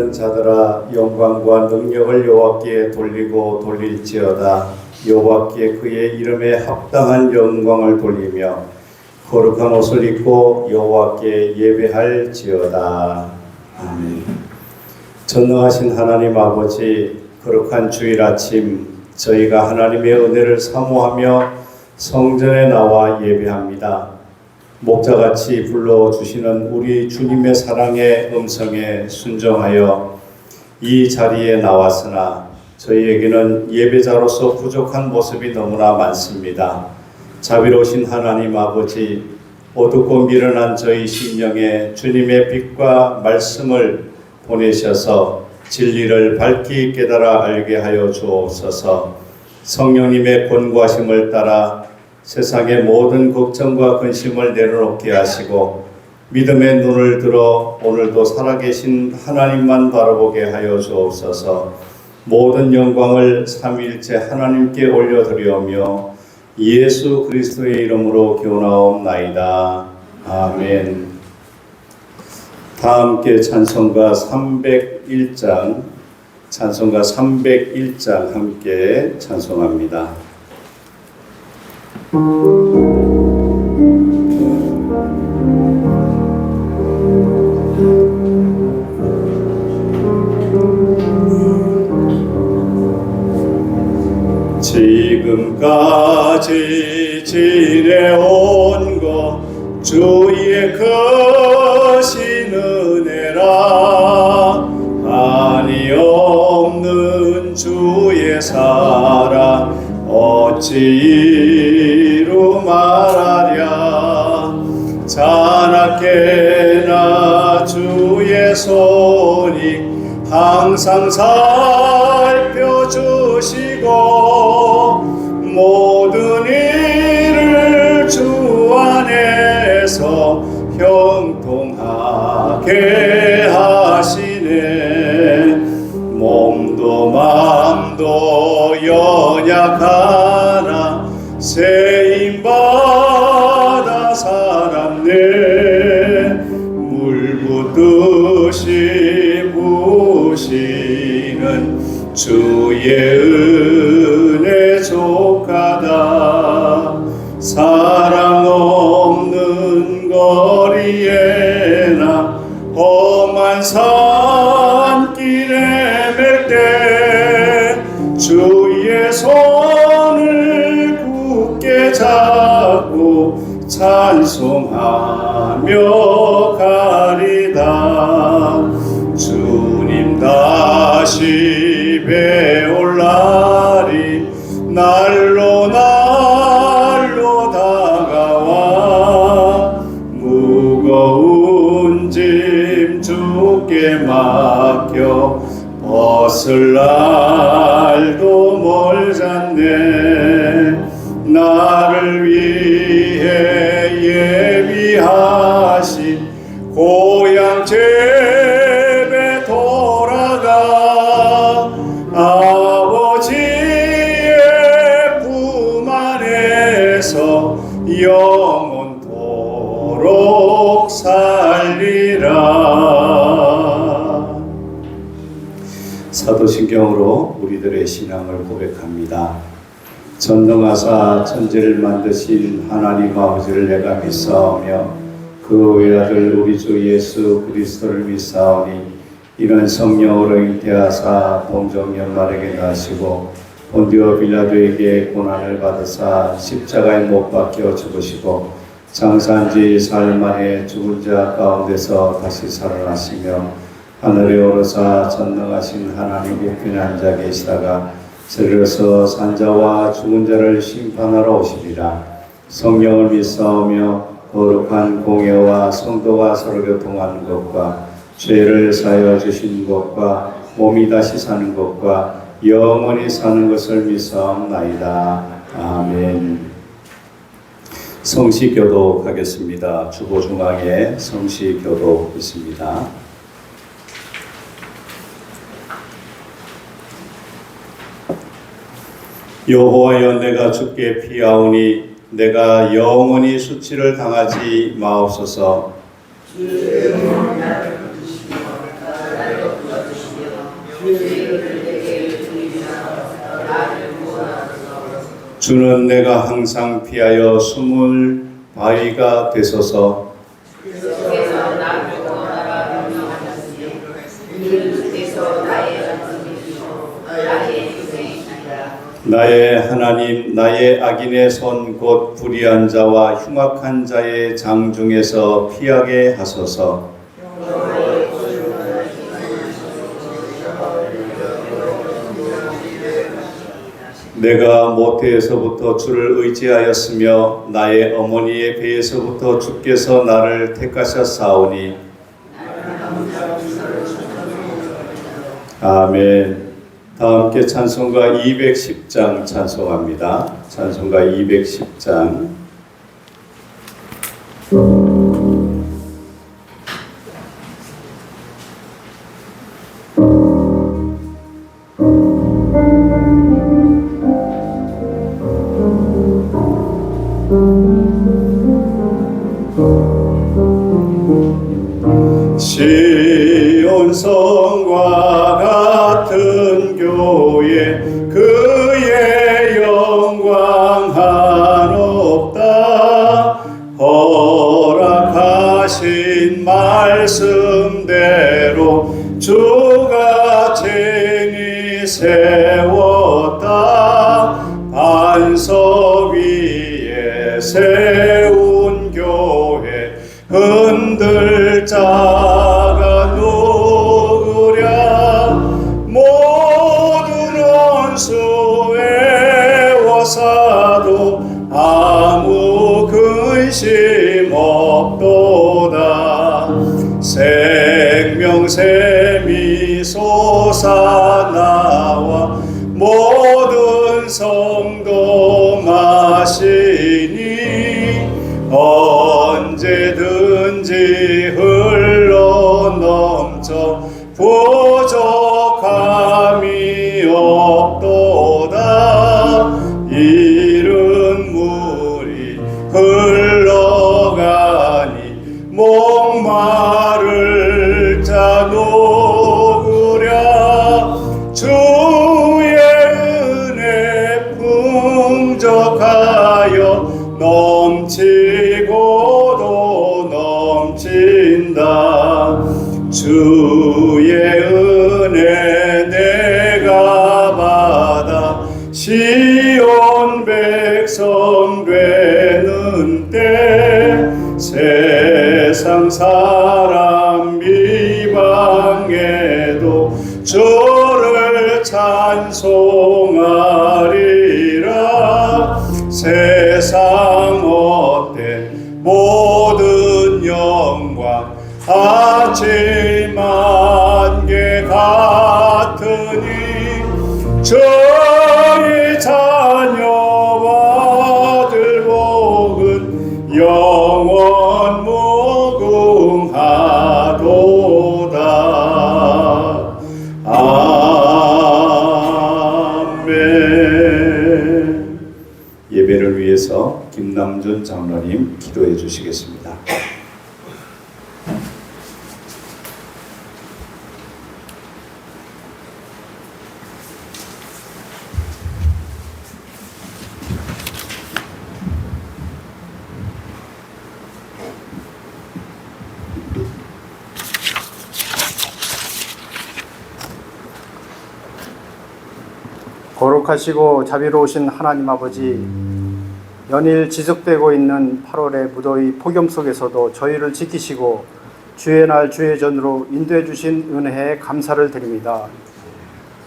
모든 자들아 영광과 능력을 여호와께 돌리고 돌릴지어다. 여호와께 그의 이름에 합당한 영광을 돌리며 거룩한 옷을 입고 여호와께 예배할지어다. 아멘. 전능하신 하나님 아버지, 거룩한 주일 아침 저희가 하나님의 은혜를 사모하며 성전에 나와 예배합니다. 목자같이 불러주시는 우리 주님의 사랑의 음성에 순종하여 이 자리에 나왔으나 저희에게는 예배자로서 부족한 모습이 너무나 많습니다. 자비로우신 하나님 아버지, 어둡고 미련한 저희 심령에 주님의 빛과 말씀을 보내셔서 진리를 밝히 깨달아 알게 하여 주옵소서. 성령님의 권고하심을 따라 세상의 모든 걱정과 근심을 내려놓게 하시고 믿음의 눈을 들어 오늘도 살아계신 하나님만 바라보게 하여 주옵소서. 모든 영광을 삼위일체 하나님께 올려드리오며 예수 그리스도의 이름으로 기원하옵나이다. 아멘. 다 함께 찬송가 301장 함께 찬송합니다. 지금까지 지내온 것 주의 크신 은혜라. 한이 없는 주의 사랑 어찌 이루 말하랴. 자나깨나 주의 손이 항상 살펴주시고 모든 일을 주 안에서 형통하게 하시네. 몸도 마음도 연약하나 세임받아 살았네. 물 붓듯이 부시는 주의 은혜 족하다. 사랑 없는 거리에나 험한 산길에 맬 때 주의 손을 굳게 잡고 찬송하며 가리다. 주님 다시 배올 날이 날로 다가와 무거운 짐 주께 맡겨 벗을 날도 멀잖네. 나를 위해 예비하신 고향 집에 돌아가 아버지의 품 안에서 영원토록 살리라. 사도신경으로 우리들의 신앙을 고백합니다. 전능하사 천지를 만드신 하나님 아버지를 내가 믿사오며 그 외아들 우리 주 예수 그리스도를 믿사오니 이는 성령으로 잉태하사 본적 연말에게 나시고 본디오 빌라도에게 고난을 받으사 십자가에 못 박혀 죽으시고 장사한 지 사흘 만에 죽은 자 가운데서 다시 살아나시며 하늘에 오르사 전능하신 하나님 우편에 앉아 계시다가 저리로서 산자와 죽은 자를 심판하러 오시리라. 성령을 믿사오며 거룩한 공예와 성도가 서로 교통하는 것과 죄를 사하여 주신 것과 몸이 다시 사는 것과 영원히 사는 것을 믿사옵나이다. 아멘. 성시교독 하겠습니다. 주보 중앙에 성시교독 있습니다. 여호와여, 내가 주께 피하오니 내가 영원히 수치를 당하지 마옵소서. 주는 내가 항상 피하여 숨을 바위가 되소서. 주께서 나를 구원하라 명령하셨으니 이는 주께서 나의 말씀이시오 나의 인생이시라. 나의 하나님, 나의 악인의 손 곧 불의한 자와 흉악한 자의 장 중에서 피하게 하소서. 내가 모태에서부터 주를 의지하였으며 나의 어머니의 배에서부터 주께서 나를 택하셨사오니. 아멘. 다 함께 찬송가 210장 찬송합니다. 찬송가 210장. 시온성과 같은 교회 그의 영광 한없다. 허락하신 말씀대로 주가 친히 세웠다. 반석 위에 세운 교회 흔들 자가 누구랴. 모든 원수의 워사도 아무 근심 없도다. 생명샘이 솟아나와 모든 성도 마시니. 언제든지 흘러넘쳐 부족함이 없도다. 이른 물이 흘러가니 목마를 자 누구랴. 주의 은혜 풍족하여 넘치고도 넘친다. 주의 은혜 내가 받아 시온 백성 되는 때. 세상 사람 비방해도 주를 찬송하리라. 세상 헛된 모든 영광 아침 안개 같으니. 저희 자녀와 아들 복은 영원 무궁하도다. 아멘. 예배를 위해서 김남준 장로님 기도해 주시겠습니다. 거룩하시고 자비로우신 하나님 아버지, 연일 지속되고 있는 8월의 무더위 폭염 속에서도 저희를 지키시고 주의 날 주의 전으로 인도해 주신 은혜에 감사를 드립니다.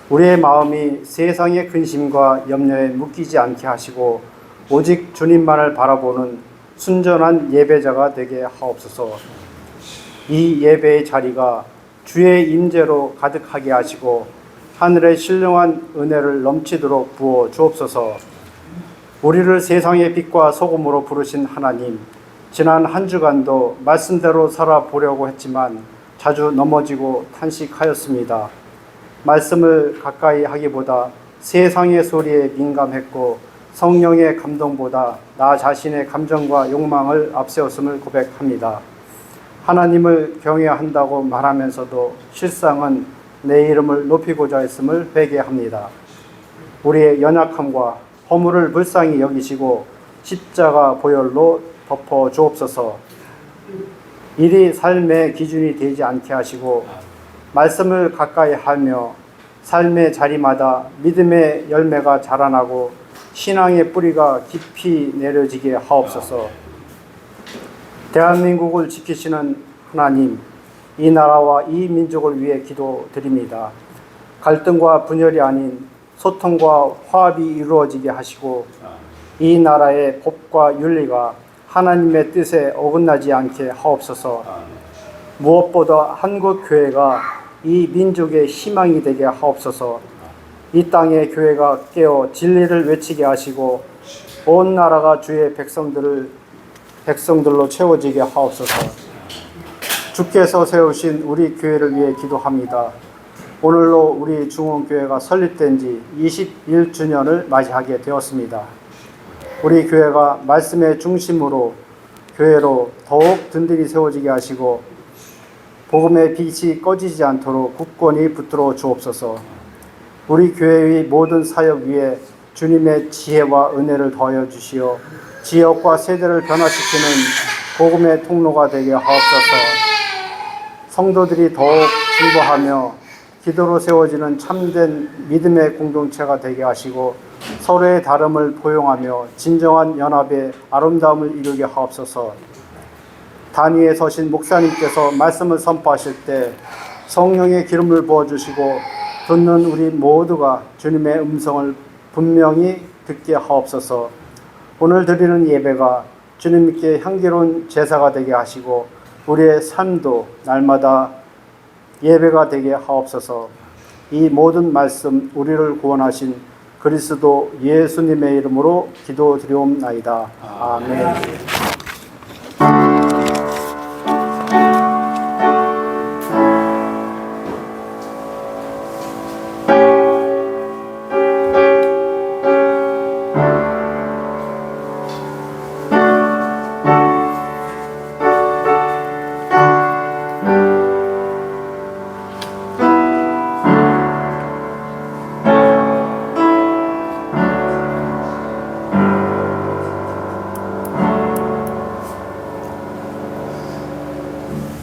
우리의 마음이 세상의 근심과 염려에 묶이지 않게 하시고 오직 주님만을 바라보는 순전한 예배자가 되게 하옵소서. 이 예배의 자리가 주의 임재로 가득하게 하시고 하늘의 신령한 은혜를 넘치도록 부어 주옵소서. 우리를 세상의 빛과 소금으로 부르신 하나님, 지난 한 주간도 말씀대로 살아보려고 했지만 자주 넘어지고 탄식하였습니다. 말씀을 가까이 하기보다 세상의 소리에 민감했고 성령의 감동보다 나 자신의 감정과 욕망을 앞세웠음을 고백합니다. 하나님을 경외한다고 말하면서도 실상은 내 이름을 높이고자 했음을 회개합니다. 우리의 연약함과 허물을 불쌍히 여기시고 십자가 보혈로 덮어 주옵소서. 일이 삶의 기준이 되지 않게 하시고 말씀을 가까이 하며 삶의 자리마다 믿음의 열매가 자라나고 신앙의 뿌리가 깊이 내려지게 하옵소서. 대한민국을 지키시는 하나님, 이 나라와 이 민족을 위해 기도드립니다. 갈등과 분열이 아닌 소통과 화합이 이루어지게 하시고 이 나라의 법과 윤리가 하나님의 뜻에 어긋나지 않게 하옵소서. 무엇보다 한국 교회가 이 민족의 희망이 되게 하옵소서. 이 땅의 교회가 깨어 진리를 외치게 하시고 온 나라가 주의 백성들로 채워지게 하옵소서. 주께서 세우신 우리 교회를 위해 기도합니다. 오늘로 우리 중원교회가 설립된 지 21주년을 맞이하게 되었습니다. 우리 교회가 말씀의 중심으로 교회로 더욱 든든히 세워지게 하시고 복음의 빛이 꺼지지 않도록 굳건히 붙들어 주옵소서. 우리 교회의 모든 사역 위에 주님의 지혜와 은혜를 더하여 주시어 지역과 세대를 변화시키는 복음의 통로가 되게 하옵소서. 성도들이 더욱 중보하며 기도로 세워지는 참된 믿음의 공동체가 되게 하시고 서로의 다름을 포용하며 진정한 연합의 아름다움을 이루게 하옵소서. 단위에 서신 목사님께서 말씀을 선포하실 때 성령의 기름을 부어주시고 듣는 우리 모두가 주님의 음성을 분명히 듣게 하옵소서. 오늘 드리는 예배가 주님께 향기로운 제사가 되게 하시고 우리의 삶도 날마다 예배가 되게 하옵소서. 이 모든 말씀 우리를 구원하신 그리스도 예수님의 이름으로 기도드리옵나이다. 아멘.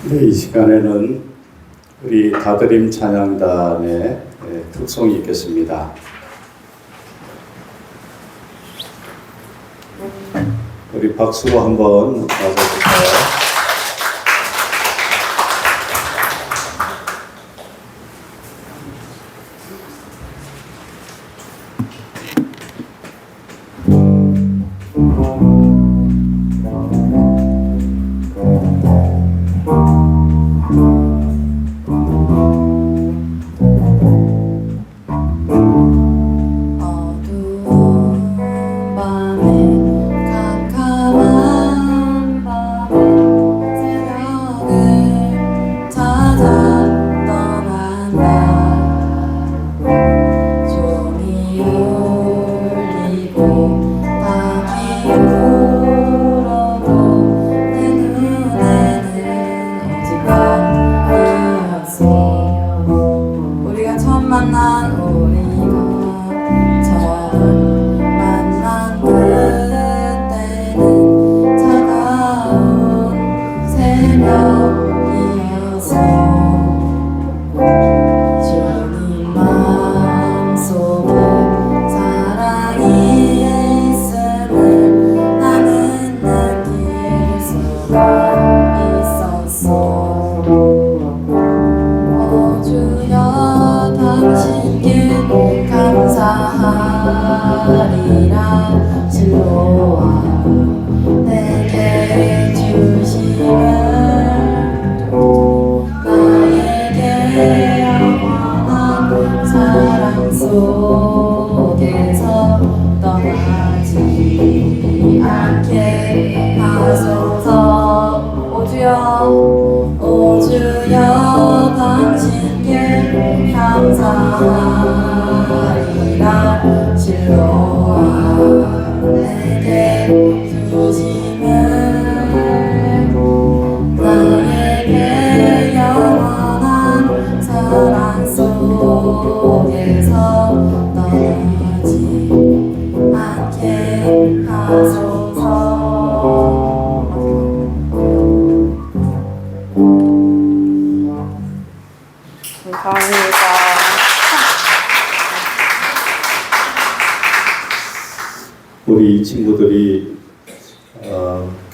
네, 이 시간에는 우리 다드림 찬양단의 특송이 있겠습니다. 우리 박수로 한번 맞아볼까요? 어두운 밤에 캄캄한 밤에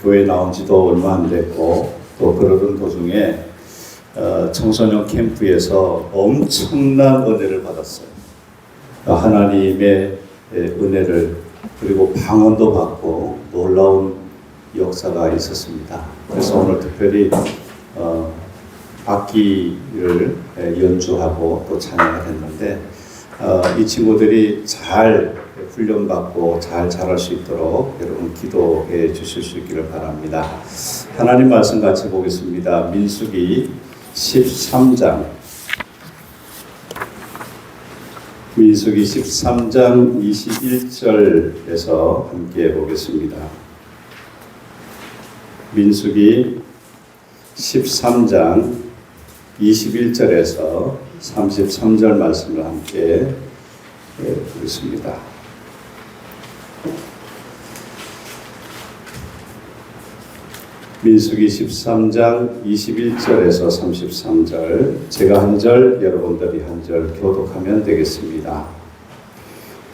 교회 나온 지도 얼마 안 됐고 또 그러던 도중에 청소년 캠프에서 엄청난 은혜를 받았어요. 하나님의 은혜를 그리고 방언도 받고 놀라운 역사가 있었습니다. 그래서 오늘 특별히 악기를 연주하고 또 찬양을 했는데 이 친구들이 잘 훈련받고 잘 자랄 수 있도록 여러분 기도해 주실 수 있기를 바랍니다. 하나님 말씀 같이 보겠습니다. 민수기 13장 민수기 13장 21절에서 함께 보겠습니다. 민수기 13장 21절에서 33절 말씀을 함께 보겠습니다. 민수기 13장 21절에서 33절 제가 한 절 여러분들이 한 절 교독하면 되겠습니다.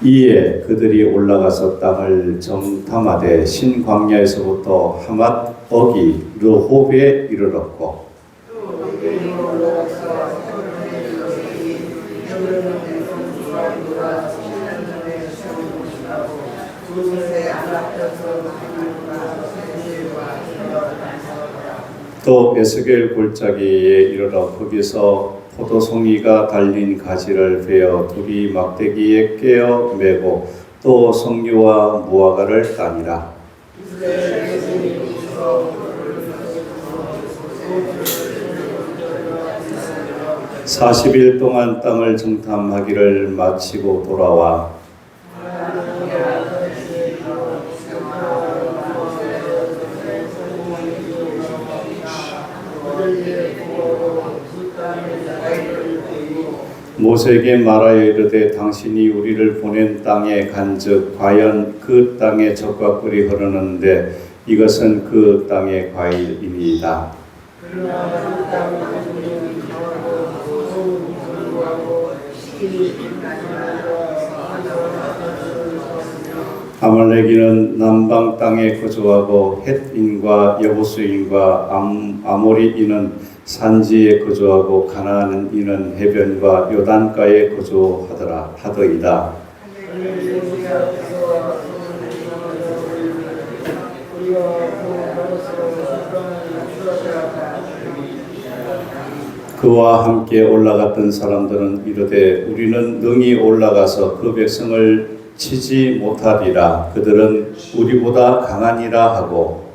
이에 그들이 올라가서 땅을 정탐하되 신광야에서부터 하맛 어기 르홉에 이르렀고 또 에스겔 골짜기에 이르러 거기서 포도송이가 달린 가지를 베어 둘이 막대기에 꿰어 매고 또 석류와 무화과를 따니라. 40일 동안 땅을 정탐하기를 마치고 돌아와 모세에게 말하여 이르되 당신이 우리를 보낸 땅에 간즉 과연 그 땅에 젖과 꿀이 흐르는데 이것은 그 땅의 과일이니이다. 아말렉인은 남방 땅에 거주하고 헷인과 여부스인과 아모리인은 산지에 거주하고 가나안인은 해변과 요단가에 거주하더이다. 그와 함께 올라갔던 사람들은 이르되 우리는 능히 올라가서 그 백성을 치지 못하리라. 그들은 우리보다 강하니라 하고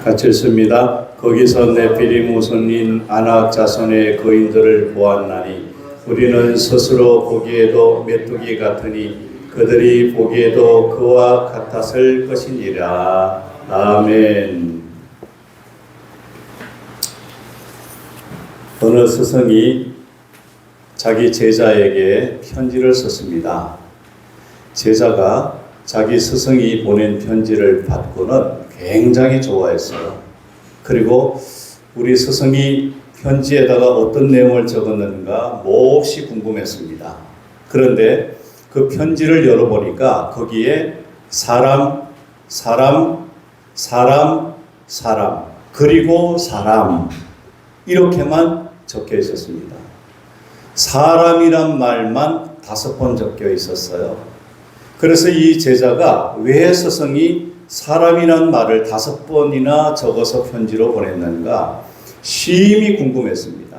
같이 읽습니다. 거기서 네피림 후손인 아낙 자손의 거인들을 보았나니 우리는 스스로 보기에도 메뚜기 같으니 그들이 보기에도 그와 같았을 것이니라. 아멘. 어느 스승이 자기 제자에게 편지를 썼습니다. 제자가 자기 스승이 보낸 편지를 받고는 굉장히 좋아했어요. 그리고 우리 스승이 편지에다가 어떤 내용을 적었는가 몹시 궁금했습니다. 그런데 그 편지를 열어보니까 거기에 사람, 그리고 사람 이렇게만 적혀 있었습니다. 사람이란 말만 5번 적혀 있었어요. 그래서 이 제자가 왜 스승이 사람이란 말을 5번이나 적어서 편지로 보냈는가 심히 궁금했습니다.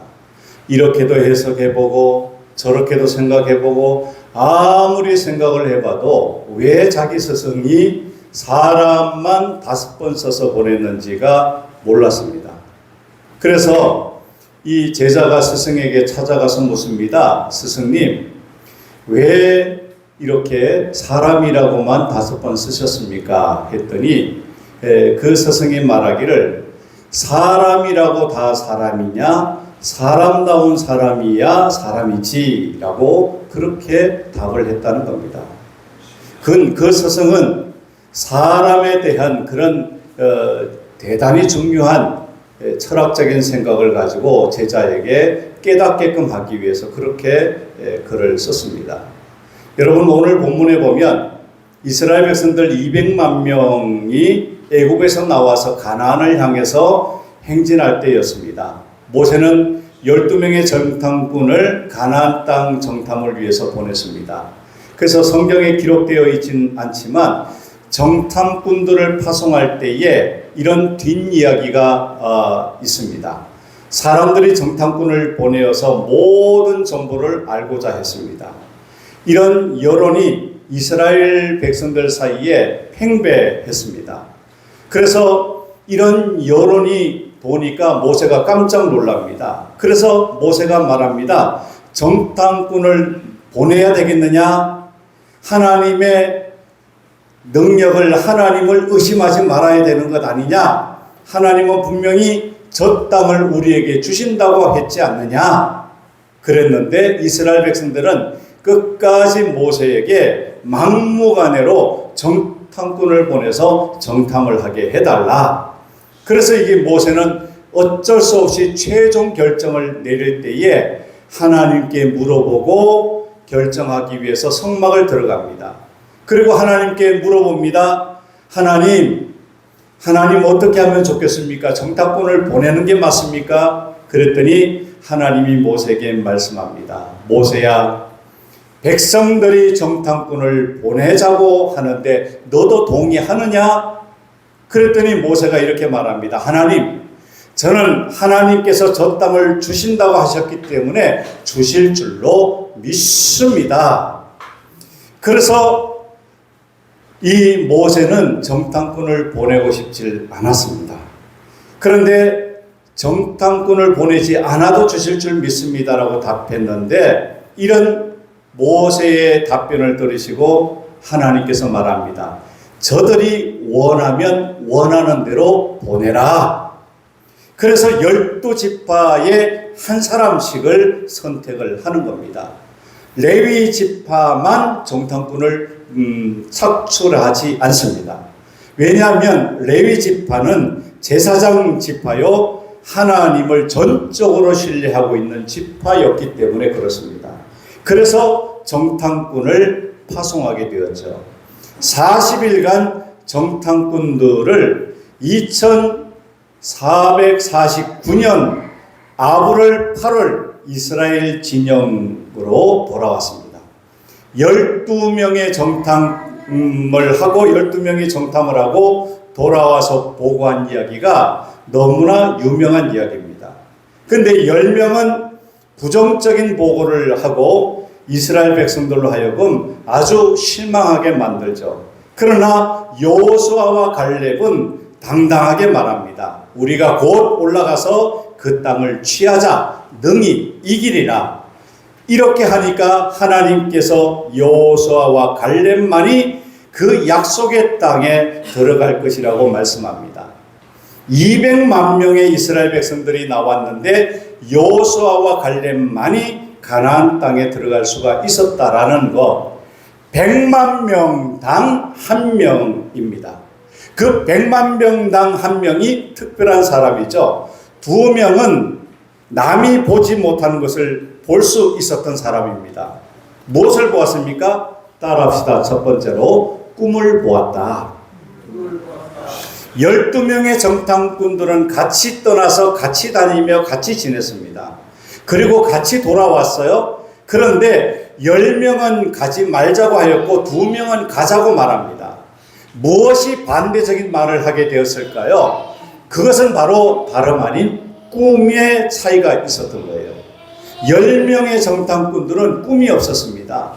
이렇게도 해석해보고 저렇게도 생각해보고 아무리 생각을 해봐도 왜 자기 스승이 사람만 5번 써서 보냈는지가 몰랐습니다. 그래서 이 제자가 스승에게 찾아가서 묻습니다. 스승님, 왜 이렇게 사람이라고만 5번 쓰셨습니까? 했더니 그 스승이 말하기를 사람이라고 다 사람이냐? 사람다운 사람이야 사람이지 라고 그렇게 답을 했다는 겁니다. 그 스승은 사람에 대한 그런 대단히 중요한 철학적인 생각을 가지고 제자에게 깨닫게끔 하기 위해서 그렇게 글을 썼습니다. 여러분, 오늘 본문에 보면 이스라엘 백성들 200만 명이 애굽에서 나와서 가나안을 향해서 행진할 때였습니다. 모세는 12명의 정탐꾼을 가나안 땅 정탐을 위해서 보냈습니다. 그래서 성경에 기록되어 있진 않지만 정탐꾼들을 파송할 때에 이런 뒷이야기가 있습니다. 사람들이 정탐꾼을 보내어서 모든 정보를 알고자 했습니다. 이런 여론이 이스라엘 백성들 사이에 팽배했습니다. 그래서 이런 여론이 보니까 모세가 깜짝 놀랍니다. 그래서 모세가 말합니다. 정탐꾼을 보내야 되겠느냐? 하나님의 능력을, 하나님을 의심하지 말아야 되는 것 아니냐? 하나님은 분명히 저 땅을 우리에게 주신다고 했지 않느냐? 그랬는데 이스라엘 백성들은 끝까지 모세에게 막무가내로 정탐꾼을 보내서 정탐을 하게 해달라. 그래서 이게 모세는 어쩔 수 없이 최종 결정을 내릴 때에 하나님께 물어보고 결정하기 위해서 성막을 들어갑니다. 그리고 하나님께 물어봅니다. 하나님 어떻게 하면 좋겠습니까? 정탐꾼을 보내는 게 맞습니까? 그랬더니 하나님이 모세에게 말씀합니다. 모세야, 백성들이 정탐꾼을 보내자고 하는데 너도 동의하느냐? 그랬더니 모세가 이렇게 말합니다. 하나님, 저는 하나님께서 저 땅을 주신다고 하셨기 때문에 주실 줄로 믿습니다. 그래서 이 모세는 정탐꾼을 보내고 싶지 않았습니다. 그런데 정탐꾼을 보내지 않아도 주실 줄 믿습니다라고 답했는데 이런 모세의 답변을 들으시고 하나님께서 말합니다. 저들이 원하면 원하는 대로 보내라. 그래서 12지파의 한 사람씩을 선택을 하는 겁니다. 레위 지파만 정탐꾼을 착출하지 않습니다. 왜냐하면 레위 지파는 제사장 지파요, 하나님을 전적으로 신뢰하고 있는 지파였기 때문에 그렇습니다. 그래서 정탐꾼을 파송하게 되었죠. 40일간 정탐꾼들을 2449년 아브를 8월 이스라엘 진영으로 돌아왔습니다. 12명의 정탐을 하고 12명이 정탐을 하고 돌아와서 보고한 이야기가 너무나 유명한 이야기입니다. 근데 10명은 부정적인 보고를 하고 이스라엘 백성들로 하여금 아주 실망하게 만들죠. 그러나 여호수아와 갈렙은 당당하게 말합니다. 우리가 곧 올라가서 그 땅을 취하자, 능히 이기리라. 이렇게 하니까 하나님께서 여호수아와 갈렙만이 그 약속의 땅에 들어갈 것이라고 말씀합니다. 200만 명의 이스라엘 백성들이 나왔는데 여호수아와 갈렙만이 가나안 땅에 들어갈 수가 있었다라는 것, 100만 명당 한 명입니다. 그 100만 명당 한 명이 특별한 사람이죠. 2명은 남이 보지 못하는 것을 볼 수 있었던 사람입니다. 무엇을 보았습니까? 따라합시다. 첫 번째로 꿈을 보았다. 12명의 정탐꾼들은 같이 떠나서 같이 다니며 같이 지냈습니다. 그리고 같이 돌아왔어요. 그런데 10명은 가지 말자고 하였고 2명은 가자고 말합니다. 무엇이 반대적인 말을 하게 되었을까요? 그것은 바로 다름 아닌 꿈의 차이가 있었던 거예요. 10명의 정탐꾼들은 꿈이 없었습니다.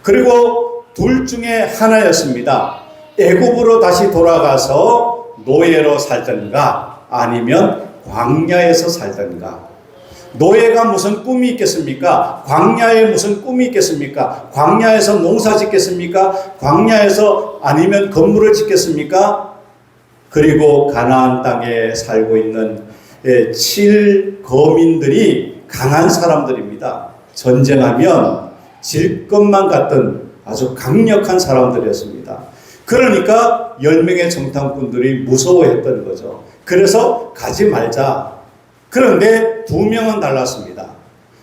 그리고 둘 중에 하나였습니다. 애굽으로 다시 돌아가서 노예로 살든가 아니면 광야에서 살든가. 노예가 무슨 꿈이 있겠습니까? 광야에 무슨 꿈이 있겠습니까? 광야에서 농사 짓겠습니까? 광야에서 아니면 건물을 짓겠습니까? 그리고 가나안 땅에 살고 있는 7거민들이 강한 사람들입니다. 전쟁하면 질 것만 같던 아주 강력한 사람들이었습니다. 그러니까 10명의 정탐꾼들이 무서워했던 거죠. 그래서 가지 말자. 그런데 2명은 달랐습니다.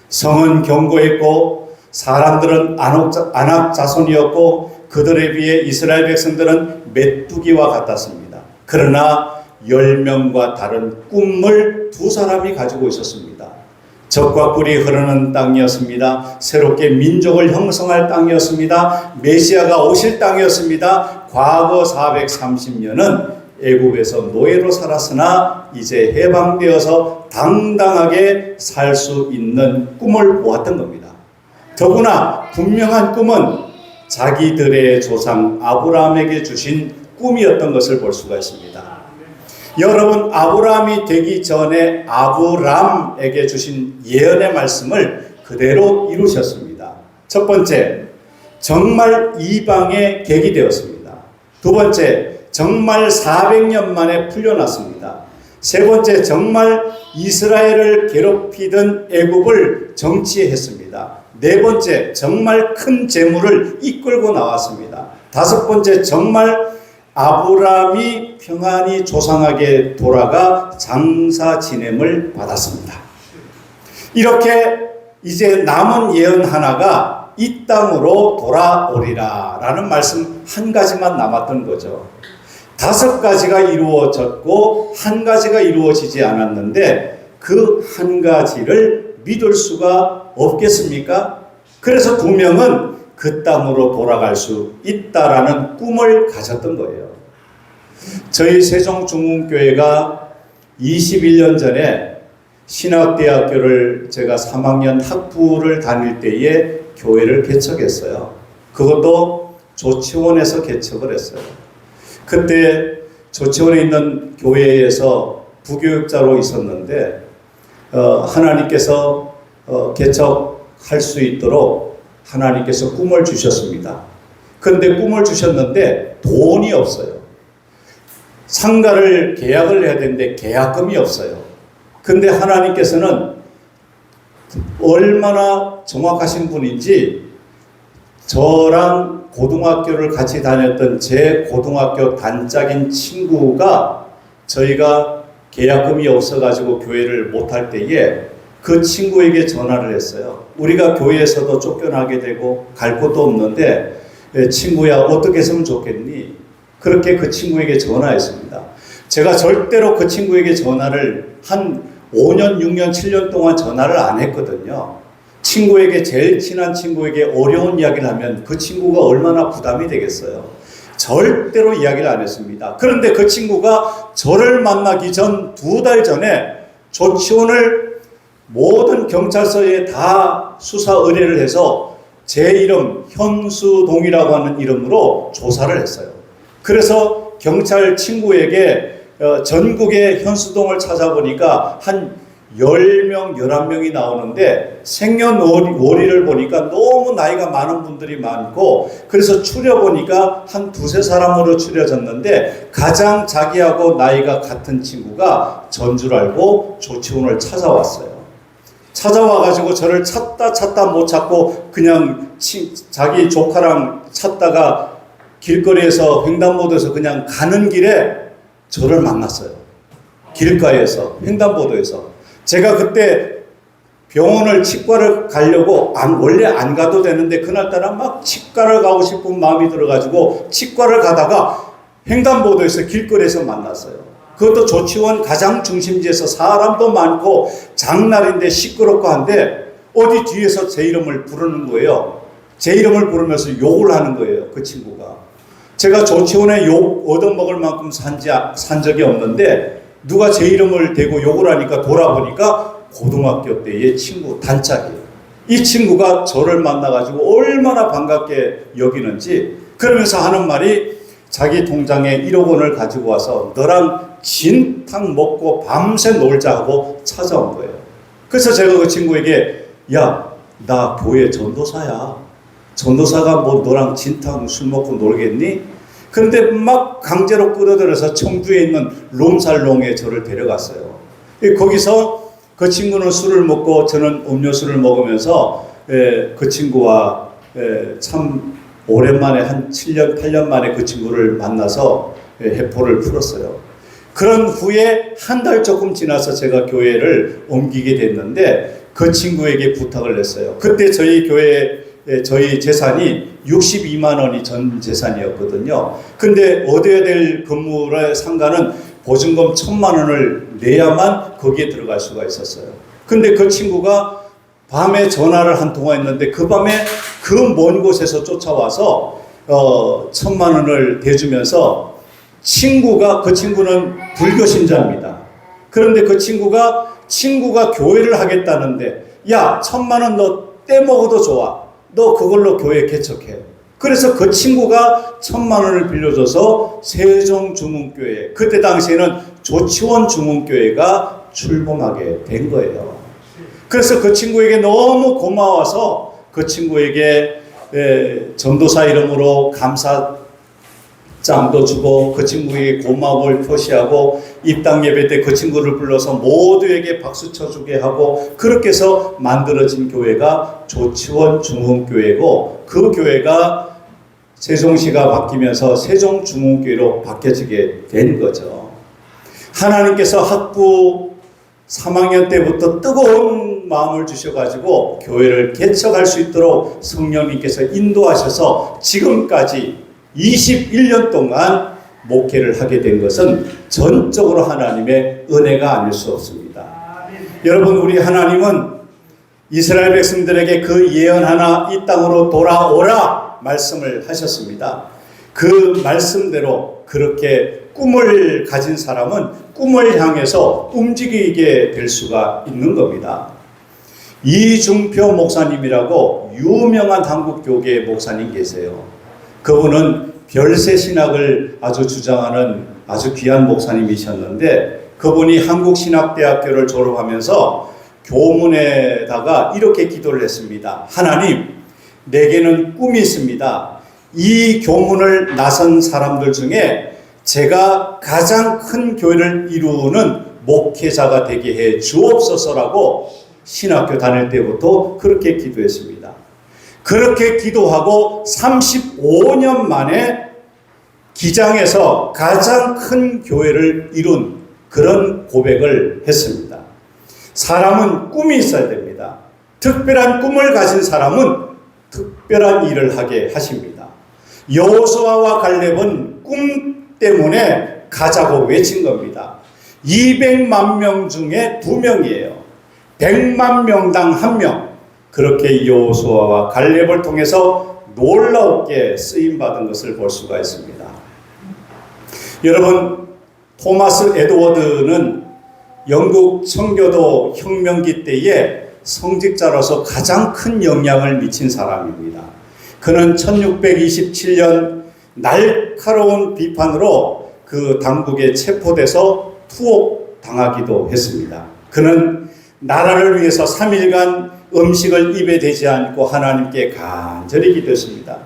성은 견고했고 사람들은 안악 자손이었고 그들에 비해 이스라엘 백성들은 메뚜기와 같았습니다. 그러나 10명과 다른 꿈을 2사람이 가지고 있었습니다. 적과 꿀이 흐르는 땅이었습니다. 새롭게 민족을 형성할 땅이었습니다. 메시아가 오실 땅이었습니다. 과거 430년은 애굽에서 노예로 살았으나 이제 해방되어서 당당하게 살 수 있는 꿈을 보았던 겁니다. 더구나 분명한 꿈은 자기들의 조상 아브라함에게 주신 꿈이었던 것을 볼 수가 있습니다. 여러분, 아브라함이 되기 전에 아브람에게 주신 예언의 말씀을 그대로 이루셨습니다. 첫 번째, 정말 이방에 객이 되었습니다. 두 번째, 정말 400년 만에 풀려났습니다. 세 번째, 정말 이스라엘을 괴롭히던 애굽을 정치했습니다. 네 번째, 정말 큰 재물을 이끌고 나왔습니다. 다섯 번째, 정말 아브라함이 평안히 조상에게 돌아가 장사 지냄을 받았습니다. 이렇게 이제 남은 예언 하나가 이 땅으로 돌아오리라 라는 말씀 한 가지만 남았던 거죠. 5가지가 이루어졌고 1가지가 이루어지지 않았는데 그 1가지를 믿을 수가 없겠습니까? 그래서 2명은 그 땅으로 돌아갈 수 있다라는 꿈을 가졌던 거예요. 저희 세종중흥교회가 21년 전에 신학대학교를 제가 3학년 학부를 다닐 때에 교회를 개척했어요. 그것도 조치원에서 개척을 했어요. 그때 조치원에 있는 교회에서 부교육자로 있었는데 하나님께서 개척할 수 있도록 하나님께서 꿈을 주셨습니다. 그런데 꿈을 주셨는데 돈이 없어요. 상가를 계약을 해야 되는데 계약금이 없어요. 근데 하나님께서는 얼마나 정확하신 분인지 저랑 고등학교를 같이 다녔던 제 고등학교 단짝인 친구가 저희가 계약금이 없어가지고 교회를 못할 때에 그 친구에게 전화를 했어요. 우리가 교회에서도 쫓겨나게 되고 갈 곳도 없는데 친구야 어떻게 했으면 좋겠니? 그렇게 그 친구에게 전화했습니다. 제가 절대로 그 친구에게 전화를 한 5년, 6년, 7년 동안 전화를 안 했거든요. 친구에게 제일 친한 친구에게 어려운 이야기를 하면 그 친구가 얼마나 부담이 되겠어요. 절대로 이야기를 안 했습니다. 그런데 그 친구가 저를 만나기 전 2달 전에 조치원을 모든 경찰서에 다 수사 의뢰를 해서 제 이름 현수동이라고 하는 이름으로 조사를 했어요. 그래서 경찰 친구에게 전국의 현수동을 찾아보니까 한 10명, 11명이 나오는데 생년월일을 보니까 너무 나이가 많은 분들이 많고 그래서 추려보니까 한 2-3사람으로 추려졌는데 가장 자기하고 나이가 같은 친구가 전 줄 알고 조치원을 찾아왔어요. 찾아와가지고 저를 찾다 못 찾고 그냥 자기 조카랑 찾다가 길거리에서 횡단보도에서 그냥 가는 길에 저를 만났어요. 길가에서 횡단보도에서. 제가 그때 병원을 치과를 가려고 원래 안 가도 되는데 그날따라 막 치과를 가고 싶은 마음이 들어가지고 치과를 가다가 횡단보도에서 길거리에서 만났어요. 그것도 조치원 가장 중심지에서 사람도 많고 장날인데 시끄럽고 한데 어디 뒤에서 제 이름을 부르는 거예요. 제 이름을 부르면서 욕을 하는 거예요. 그 친구가. 제가 조치원에 욕 얻어먹을 만큼 산 적이 없는데 누가 제 이름을 대고 욕을 하니까 돌아보니까 고등학교 때의 친구 단짝이에요. 이 친구가 저를 만나가지고 얼마나 반갑게 여기는지 그러면서 하는 말이 자기 통장에 1억 원을 가지고 와서 너랑 진탕 먹고 밤새 놀자 하고 찾아온 거예요. 그래서 제가 그 친구에게 야, 나 교회 전도사야. 전도사가 뭐 너랑 진탕 술 먹고 놀겠니? 그런데 막 강제로 끌어들여서 청주에 있는 롬살롱에 저를 데려갔어요. 거기서 그 친구는 술을 먹고 저는 음료수를 먹으면서 그 친구와 참 오랜만에 한 7년, 8년 만에 그 친구를 만나서 해포를 풀었어요. 그런 후에 한 달 조금 지나서 제가 교회를 옮기게 됐는데 그 친구에게 부탁을 했어요. 그때 저희 교회 저희 재산이 62만 원이 전 재산이었거든요. 근데 얻어야 될 건물의 상가는 보증금 1,000만 원을 내야만 거기에 들어갈 수가 있었어요. 근데 그 친구가 밤에 전화를 한 통화 했는데 그 밤에 그 먼 곳에서 쫓아와서 1,000만 원을 대주면서 그 친구는 불교 신자입니다. 그런데 그 친구가 교회를 하겠다는데 야 1,000만 원 너 떼먹어도 좋아. 너 그걸로 교회 개척해. 그래서 그 친구가 1,000만 원을 빌려줘서 세종중흥교회, 그때 당시에는 조치원 중흥교회가 출범하게 된 거예요. 그래서 그 친구에게 너무 고마워서 그 친구에게 전도사 이름으로 감사장도 주고 그 친구에게 고마움을 표시하고 입당 예배 때 그 친구를 불러서 모두에게 박수 쳐주게 하고 그렇게 해서 만들어진 교회가 조치원 중흥교회고 그 교회가 세종시가 바뀌면서 세종중흥교회로 바뀌어지게 된 거죠. 하나님께서 학부 3학년 때부터 뜨거운 마음을 주셔가지고 교회를 개척할 수 있도록 성령님께서 인도하셔서 지금까지 21년 동안 목회를 하게 된 것은 전적으로 하나님의 은혜가 아닐 수 없습니다. 여러분, 우리 하나님은 이스라엘 백성들에게 그 예언하나 이 땅으로 돌아오라 말씀을 하셨습니다. 그 말씀대로 그렇게 꿈을 가진 사람은 꿈을 향해서 움직이게 될 수가 있는 겁니다. 이중표 목사님이라고 유명한 한국 교계 목사님 계세요. 그분은 별세 신학을 아주 주장하는 아주 귀한 목사님이셨는데 그분이 한국신학대학교를 졸업하면서 교문에다가 이렇게 기도를 했습니다. 하나님, 내게는 꿈이 있습니다. 이 교문을 나선 사람들 중에 제가 가장 큰 교회를 이루는 목회자가 되게 해 주옵소서라고 신학교 다닐 때부터 그렇게 기도했습니다. 그렇게 기도하고 35년 만에 기장에서 가장 큰 교회를 이룬 그런 고백을 했습니다. 사람은 꿈이 있어야 됩니다. 특별한 꿈을 가진 사람은 특별한 일을 하게 하십니다. 여호수아와 갈렙은 꿈 때문에 가자고 외친 겁니다. 200만 명 중에 2명이에요. 100만 명당 1명. 그렇게 여호수아와 갈렙을 통해서 놀라웠게 쓰임받은 것을 볼 수가 있습니다. 여러분, 토마스 에드워드는 영국 청교도 혁명기 때에 성직자로서 가장 큰 영향을 미친 사람입니다. 그는 1627년 날카로운 비판으로 그 당국에 체포돼서 투옥당하기도 했습니다. 그는 나라를 위해서 3일간 음식을 입에 대지 않고 하나님께 간절히 기도했습니다.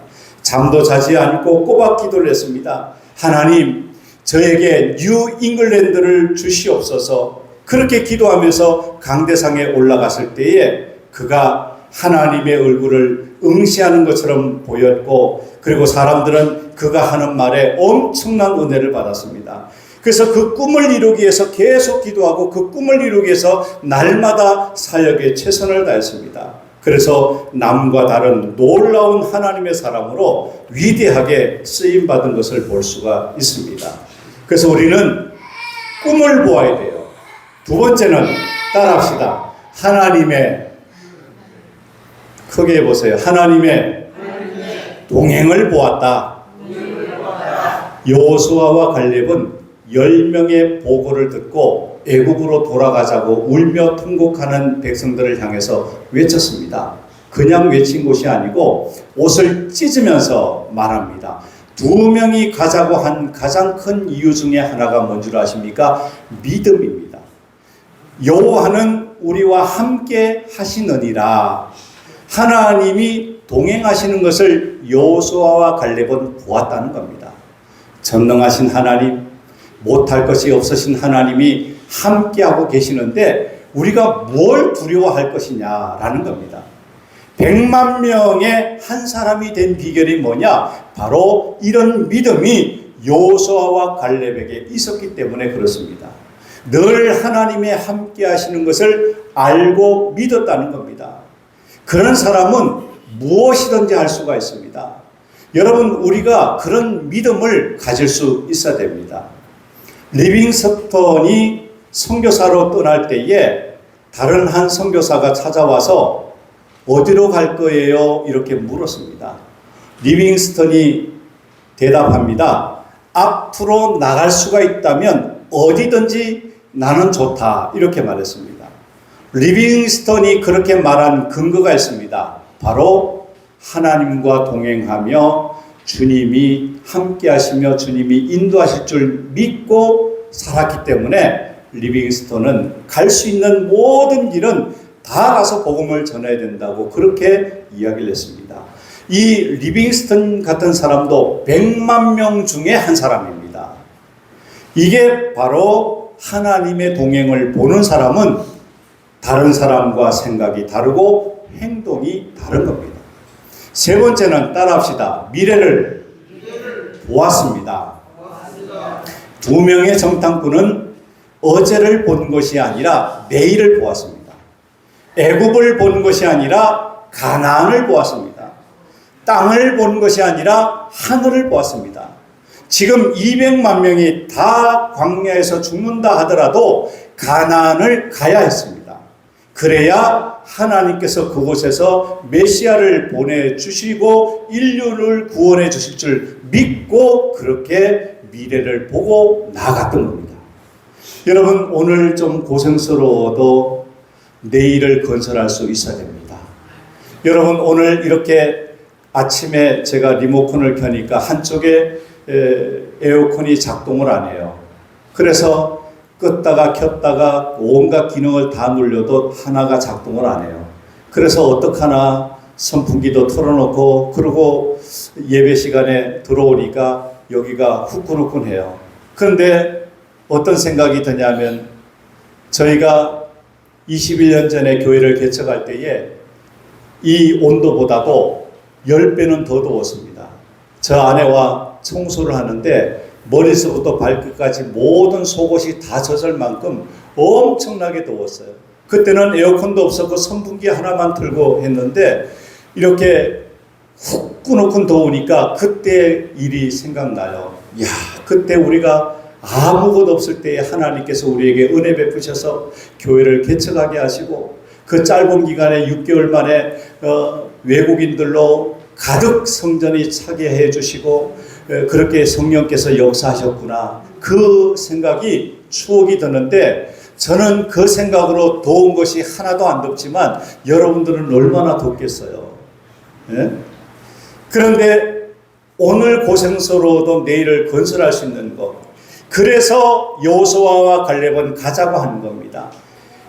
잠도 자지 않고 꼬박 기도를 했습니다. 하나님, 저에게 뉴 잉글랜드를 주시옵소서. 그렇게 기도하면서 강대상에 올라갔을 때에 그가 하나님의 얼굴을 응시하는 것처럼 보였고, 그리고 사람들은 그가 하는 말에 엄청난 은혜를 받았습니다. 그래서 그 꿈을 이루기 위해서 계속 기도하고 그 꿈을 이루기 위해서 날마다 사역에 최선을 다했습니다. 그래서 남과 다른 놀라운 하나님의 사람으로 위대하게 쓰임받은 것을 볼 수가 있습니다. 그래서 우리는 꿈을 보아야 돼요. 두 번째는 따라합시다. 하나님의, 크게 해보세요. 하나님의 동행을 보았다. 여호수아와 갈렙은 10명의 보고를 듣고 애굽으로 돌아가자고 울며 통곡하는 백성들을 향해서 외쳤습니다. 그냥 외친 것이 아니고 옷을 찢으면서 말합니다. 2명이 가자고 한 가장 큰 이유 중에 하나가 뭔 줄 아십니까? 믿음입니다. 여호와는 우리와 함께 하시느니라. 하나님이 동행하시는 것을 여호수아와 갈렙은 보았다는 겁니다. 전능하신 하나님, 못할 것이 없으신 하나님이 함께하고 계시는데 우리가 뭘 두려워할 것이냐라는 겁니다. 100만 명의 한 사람이 된 비결이 뭐냐? 바로 이런 믿음이 여호수아와 갈렙에게 있었기 때문에 그렇습니다. 늘 하나님의 함께 하시는 것을 알고 믿었다는 겁니다. 그런 사람은 무엇이든지 할 수가 있습니다. 여러분, 우리가 그런 믿음을 가질 수 있어야 됩니다. 리빙스턴이 선교사로 떠날 때에 다른 한 선교사가 찾아와서 어디로 갈 거예요? 이렇게 물었습니다. 리빙스턴이 대답합니다. 앞으로 나갈 수가 있다면 어디든지 나는 좋다. 이렇게 말했습니다. 리빙스턴이 그렇게 말한 근거가 있습니다. 바로 하나님과 동행하며 주님이 함께 하시며 주님이 인도하실 줄 믿고 살았기 때문에 리빙스턴은 갈 수 있는 모든 길은 다 가서 복음을 전해야 된다고 그렇게 이야기를 했습니다. 이 리빙스턴 같은 사람도 100만 명 중에 한 사람입니다. 이게 바로 하나님의 동행을 보는 사람은 다른 사람과 생각이 다르고 행동이 다른 겁니다. 세 번째는 따라합시다. 미래를 보았습니다. 두 명의 정탐꾼은 어제를 본 것이 아니라 내일을 보았습니다. 애굽을 본 것이 아니라 가나안을 보았습니다. 땅을 본 것이 아니라 하늘을 보았습니다. 지금 200만 명이 다 광야에서 죽는다 하더라도 가나안을 가야 했습니다. 그래야 하나님께서 그곳에서 메시아를 보내주시고 인류를 구원해 주실 줄 믿고 그렇게 미래를 보고 나갔던 겁니다. 여러분, 오늘 좀 고생스러워도 내일을 건설할 수 있어야 됩니다. 여러분, 오늘 이렇게 아침에 제가 리모컨을 켜니까 한쪽에 에어컨이 작동을 안 해요. 그래서 껐다가 켰다가 온갖 기능을 다 눌려도 하나가 작동을 안 해요. 그래서 어떡하나 선풍기도 틀어놓고 그러고 예배 시간에 들어오니까 여기가 후끈후끈해요. 그런데 어떤 생각이 드냐면 저희가 21년 전에 교회를 개척할 때에 이 온도보다도 10배는 더 더웠습니다. 저 아내와 청소를 하는데 머리서부터 발끝까지 모든 속옷이 다 젖을 만큼 엄청나게 더웠어요. 그때는 에어컨도 없었고 선풍기 하나만 틀고 했는데 이렇게 후끈후끈 더우니까 그때 일이 생각나요. 야, 그때 우리가 아무것도 없을 때에 하나님께서 우리에게 은혜 베푸셔서 교회를 개척하게 하시고 그 짧은 기간에 6개월 만에 외국인들로 가득 성전이 차게 해주시고 그렇게 성령께서 역사하셨구나. 그 생각이 추억이 드는데 저는 그 생각으로 더운 것이 하나도 안 덥지만 여러분들은 얼마나 덥겠어요. 예? 그런데 오늘 고생스러워도 내일을 건설할 수 있는 것. 그래서 여호수아와 갈렙은 가자고 하는 겁니다.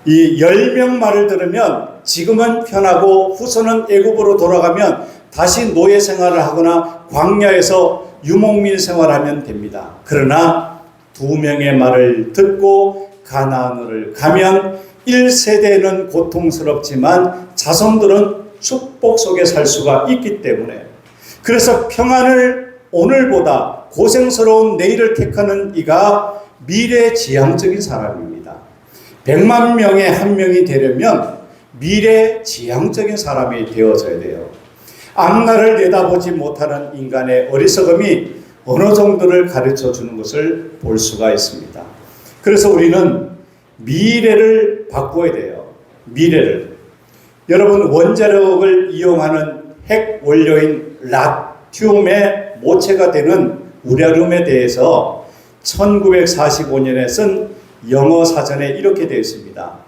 이 10명 말을 들으면 지금은 편하고 후손은 애굽으로 돌아가면 다시 노예 생활을 하거나 광야에서 유목민 생활하면 됩니다. 그러나 2명의 말을 듣고 가나안을 가면 1세대는 고통스럽지만 자손들은 축복 속에 살 수가 있기 때문에 그래서 평안을 오늘보다 고생스러운 내일을 택하는 이가 미래지향적인 사람입니다. 100만 명의 한 명이 되려면 미래지향적인 사람이 되어져야 돼요. 앞날을 내다보지 못하는 인간의 어리석음이 어느 정도를 가르쳐 주는 것을 볼 수가 있습니다. 그래서 우리는 미래를 바꿔야 돼요. 미래를. 여러분, 원자력을 이용하는 핵 원료인 라튬의 모체가 되는 우라늄에 대해서 1945년에 쓴 영어 사전에 이렇게 되어 있습니다.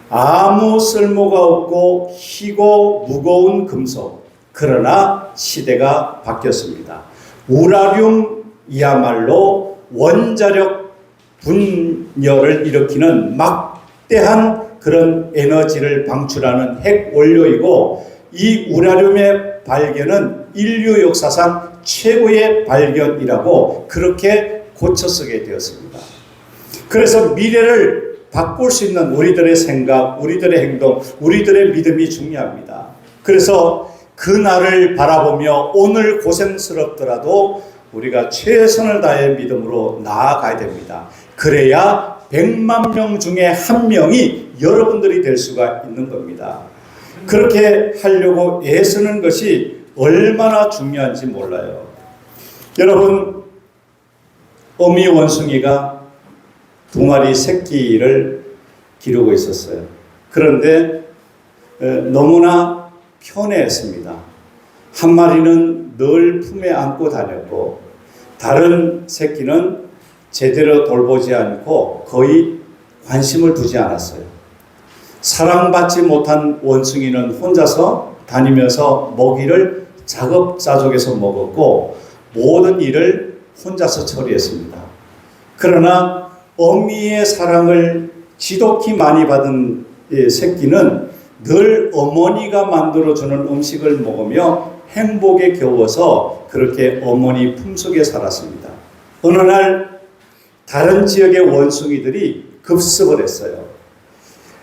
아무 쓸모가 없고 희고 무거운 금속. 그러나 시대가 바뀌었습니다. 우라늄이야말로 원자력 분열을 일으키는 막대한 그런 에너지를 방출하는 핵 원료이고 이 우라늄의 발견은 인류 역사상 최고의 발견이라고 그렇게 고쳐 쓰게 되었습니다. 그래서 미래를 바꿀 수 있는 우리들의 생각, 우리들의 행동, 우리들의 믿음이 중요합니다. 그래서 그 날을 바라보며 오늘 고생스럽더라도 우리가 최선을 다해 믿음으로 나아가야 됩니다. 그래야 100만 명 중에 한 명이 여러분들이 될 수가 있는 겁니다. 그렇게 하려고 애쓰는 것이 얼마나 중요한지 몰라요. 여러분, 어미 원숭이가 2마리 새끼를 기르고 있었어요. 그런데 너무나 편애했습니다. 한 마리는 늘 품에 안고 다녔고 다른 새끼는 제대로 돌보지 않고 거의 관심을 두지 않았어요. 사랑받지 못한 원숭이는 혼자서 다니면서 먹이를 자급자족해서 먹었고 모든 일을 혼자서 처리했습니다. 그러나 어미의 사랑을 지독히 많이 받은 새끼는 늘 어머니가 만들어주는 음식을 먹으며 행복에 겨워서 그렇게 어머니 품속에 살았습니다. 어느 날 다른 지역의 원숭이들이 급습을 했어요.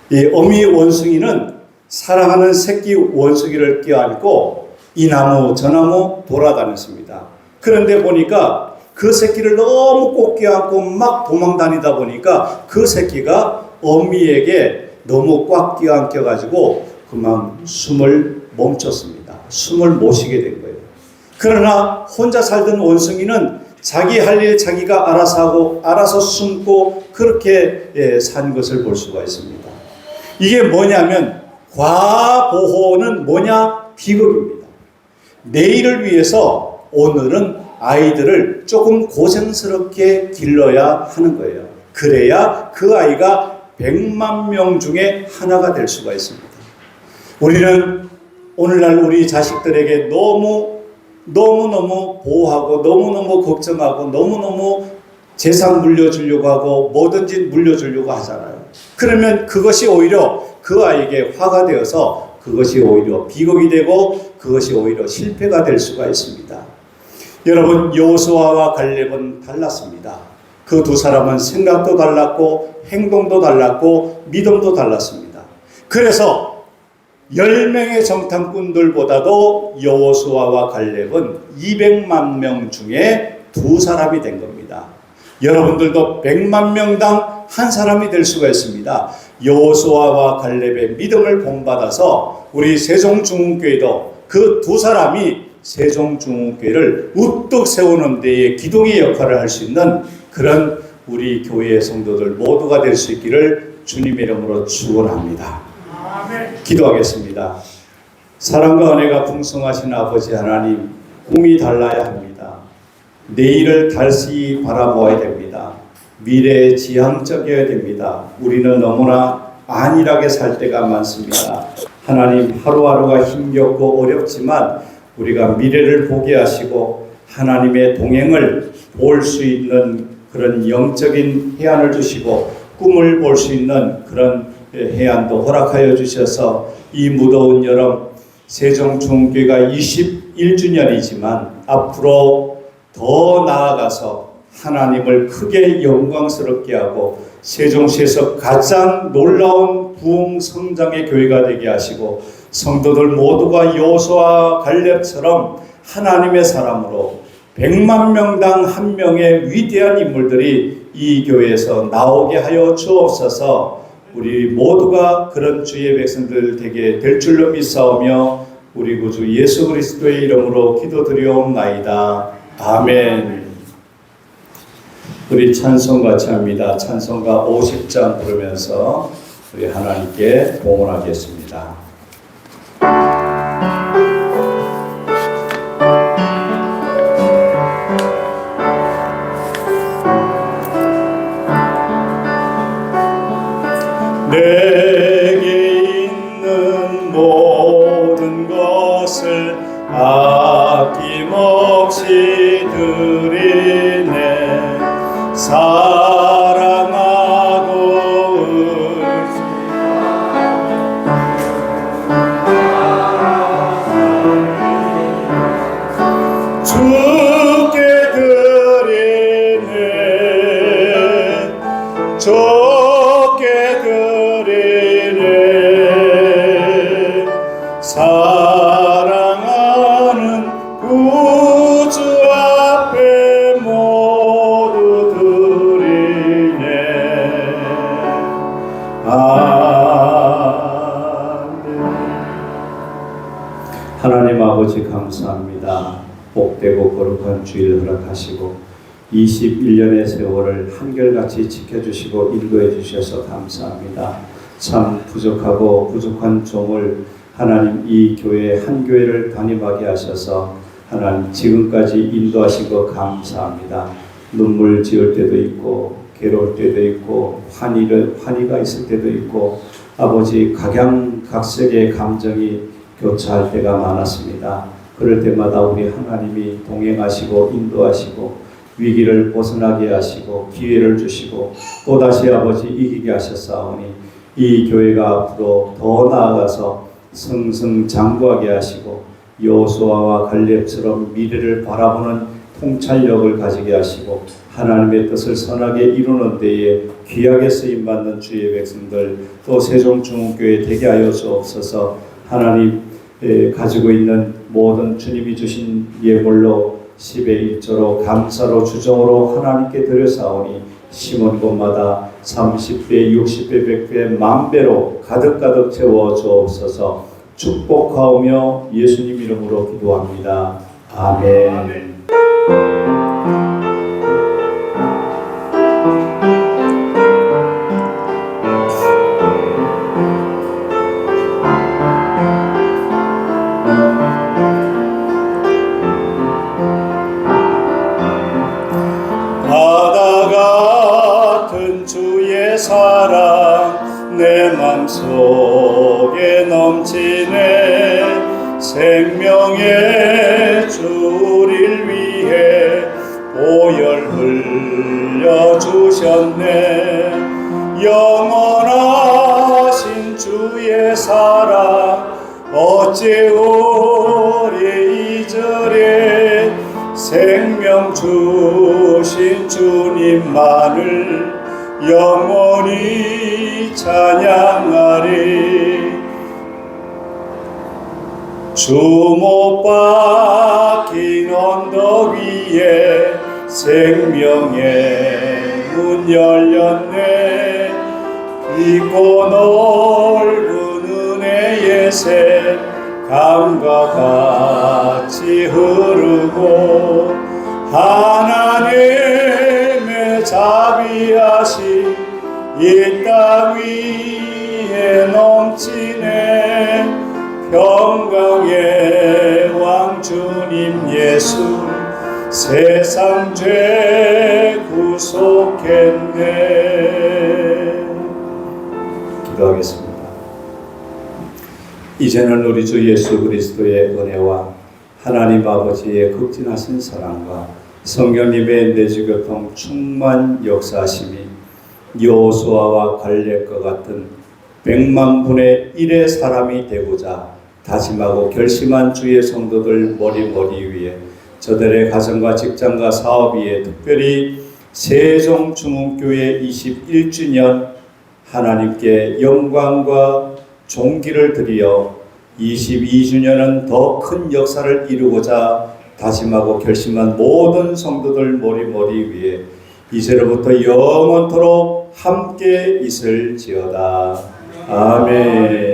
이 어미 원숭이는 사랑하는 새끼 원숭이를 껴안고 이 나무 저 나무 돌아다녔습니다. 그런데 보니까 그 새끼를 너무 꼭 껴안고 막 도망 다니다 보니까 그 새끼가 어미에게 너무 꽉 껴안겨 가지고 그만 숨을 멈췄습니다. 숨을 못 쉬게 된 거예요. 그러나 혼자 살던 원숭이는 자기 할 일 자기가 알아서 하고 알아서 숨고 그렇게 산 것을 볼 수가 있습니다. 이게 뭐냐면 과보호는 뭐냐? 비극입니다. 내일을 위해서 오늘은 아이들을 조금 고생스럽게 길러야 하는 거예요. 그래야 그 아이가 100만 명 중에 하나가 될 수가 있습니다. 우리는 오늘날 우리 자식들에게 너무너무 보호하고 너무너무 걱정하고 너무너무 재산 물려주려고 하고 뭐든지 물려주려고 하잖아요. 그러면 그것이 오히려 그 아이에게 화가 되어서 그것이 오히려 비극이 되고 그것이 오히려 실패가 될 수가 있습니다. 여러분, 여호수아와 갈렙은 달랐습니다. 그 두 사람은 생각도 달랐고 행동도 달랐고 믿음도 달랐습니다. 그래서 10명의 정탐꾼들보다도 여호수아와 갈렙은 200만 명 중에 2사람이 된 겁니다. 여러분들도 100만 명당 한 사람이 될 수가 있습니다. 여호수아와 갈렙의 믿음을 본받아서 우리 세종중흥교회도 그 2사람이 세종중흥교회를 우뚝 세우는 데에 기둥의 역할을 할 수 있는 그런 우리 교회의 성도들 모두가 될 수 있기를 주님의 이름으로 축원합니다. 기도하겠습니다. 사랑과 은혜가 풍성하신 아버지 하나님, 꿈이 달라야 합니다. 내일을 다시 바라보아야 됩니다. 미래에 지향적이어야 됩니다. 우리는 너무나 안일하게 살 때가 많습니다. 하나님, 하루하루가 힘겹고 어렵지만 우리가 미래를 보게 하시고 하나님의 동행을 볼 수 있는 그런 영적인 해안을 주시고 꿈을 볼 수 있는 그런 해안도 허락하여 주셔서 이 무더운 여름 세종중흥교회가 21주년이지만 앞으로 더 나아가서 하나님을 크게 영광스럽게 하고 세종시에서 가장 놀라운 부흥 성장의 교회가 되게 하시고 성도들 모두가 여호수아 갈렙처럼 하나님의 사람으로 100만 명당 한 명의 위대한 인물들이 이 교회에서 나오게 하여 주옵소서. 우리 모두가 그런 주의 백성들 되게 될 줄로 믿사오며 우리 구주 예수 그리스도의 이름으로 기도드리옵나이다. 아멘. 우리 찬송 같이 합니다. 찬송가 50장 부르면서 우리 하나님께 봉헌하겠습니다. 내게 있는 모든 것을 아낌없이 드리네. 사랑하고 주께 드리네. 주께 드리네. 사랑하는 구주 앞에 하나님 아버지 감사합니다. 복되고 거룩한 주일 허락하시고 21년의 세월을 한결같이 지켜주시고 인도해 주셔서 감사합니다. 참 부족하고 부족한 종을 하나님 이 교회 한 교회를 담임하게 하셔서 하나님 지금까지 인도하신 것 감사합니다. 눈물 지을 때도 있고 괴로울 때도 있고 환희가 있을 때도 있고 아버지 각양각색의 감정이 교차할 때가 많았습니다. 그럴 때마다 우리 하나님이 동행하시고 인도하시고 위기를 벗어나게 하시고 기회를 주시고 또다시 아버지 이기게 하셨사오니 이 교회가 앞으로 더 나아가서 승승장구하게 하시고 여호수아와 갈렙처럼 미래를 바라보는 통찰력을 가지게 하시고 하나님의 뜻을 선하게 이루는 데에 귀하게 쓰임받는 주의 백성들 또 세종중흥교회 되게 하여 주옵소서. 하나님 가지고 있는 모든 주님이 주신 예물로 10의 1조로 감사로 주정으로 하나님께 드려사오니 심은 곳마다 30배, 60배, 100배, 만배로 가득가득 채워 주옵소서. 축복하오며 예수님 이름으로 기도합니다. 아멘. 바다 같은 주의 사랑 내 맘속에 넘치네. 생명의 주를 위해 보혈 흘려주셨네. 영원하신 주의 사랑 어째 우리 이절에 생명 주신 주님만을 영원히 찬양하리. 주 못 박힌 언덕 위에 생명의 문 열렸네. 깊고 넓은 은혜의 새 강과 같이 흐르고 하나님의 자비하심 이 땅 위에 넘치네. 평강의 왕 주님 예수 세상 죄 구속했네. 기도하겠습니다. 이제는 우리 주 예수 그리스도의 은혜와 하나님 아버지의 극진하신 사랑과 성령님의 내주교통 충만 역사하심이 여호수아와 갈렙과 같은 100만 분의 1의 사람이 되고자 다짐하고 결심한 주의 성도들 머리 위에 저들의 가정과 직장과 사업 위에 특별히 세종중흥교회 21주년 하나님께 영광과 존귀를 드리어 22주년은 더 큰 역사를 이루고자 다짐하고 결심한 모든 성도들 머리 위에 이제로부터 영원토록 함께 있을지어다. 아멘.